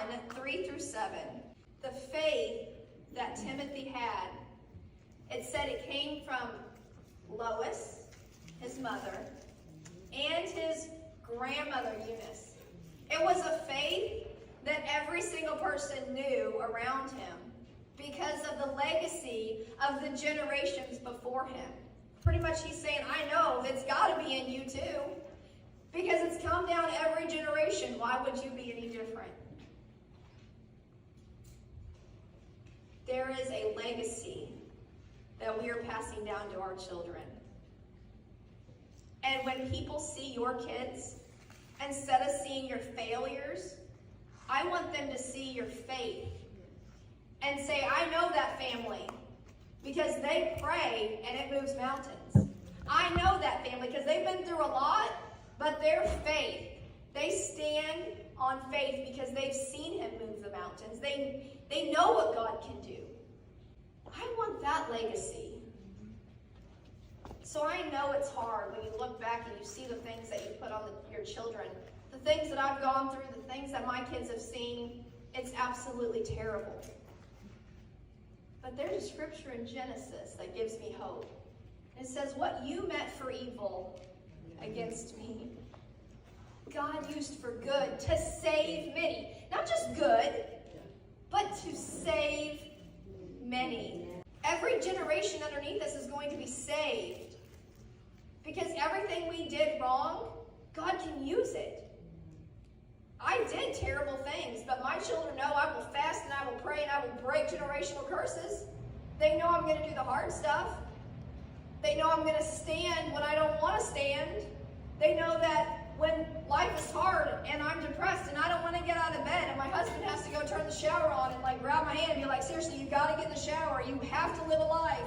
1, 3 through 7, the faith that Timothy had, it said it came from Lois, his mother, and his grandmother, Eunice. It was a faith that every single person knew around him because of the legacy of the generations before him. Pretty much he's saying, I know it's got to be in you too, because it's come down every generation. Why would you be any different? There is a legacy that we are passing down to our children. And when people see your kids, instead of seeing your failures, I want them to see your faith and say, I know that family because they pray and it moves mountains. I know that family because they've been through a lot, but their faith, they stand on faith because they've seen him move the mountains. They know what God can do. I want that legacy. So I know it's hard when you look back and you see the things that you put on your children, the things that I've gone through, the things that my kids have seen. It's absolutely terrible. But there's a scripture in Genesis that gives me hope. It says, what you meant for evil against me, God used for good to save many. Not just good, but to save many. Every generation underneath us is going to be saved. Because everything we did wrong, God can use it. I did terrible things, but my children know I will fast and I will pray and I will break generational curses. They know I'm going to do the hard stuff. They know I'm going to stand when I don't want to stand. They know that when life is hard and I'm depressed and I don't want to get out of bed and my husband has to go turn the shower on and like grab my hand and be like, seriously, you got to get in the shower. You have to live a life.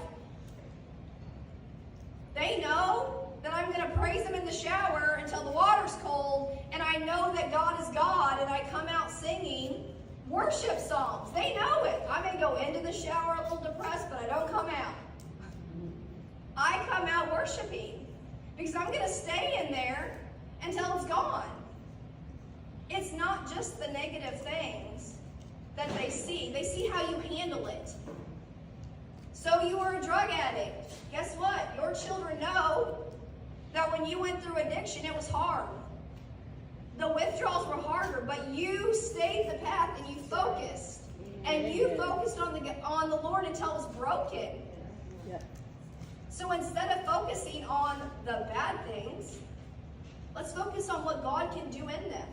They know that I'm going to praise him in the shower until the water's cold, and I know that God is God, and I come out singing worship songs. They know it. I may go into the shower a little depressed, but I don't come out. I come out worshiping because I'm going to stay in there until it's gone. It's not just the negative things that they see. They see how you handle it. So you were a drug addict. Guess what? Your children know that when you went through addiction, it was hard. The withdrawals were harder, but you stayed the path and you focused. And you focused on the Lord until it was broken. So instead of focusing on the bad things, let's focus on what God can do in them.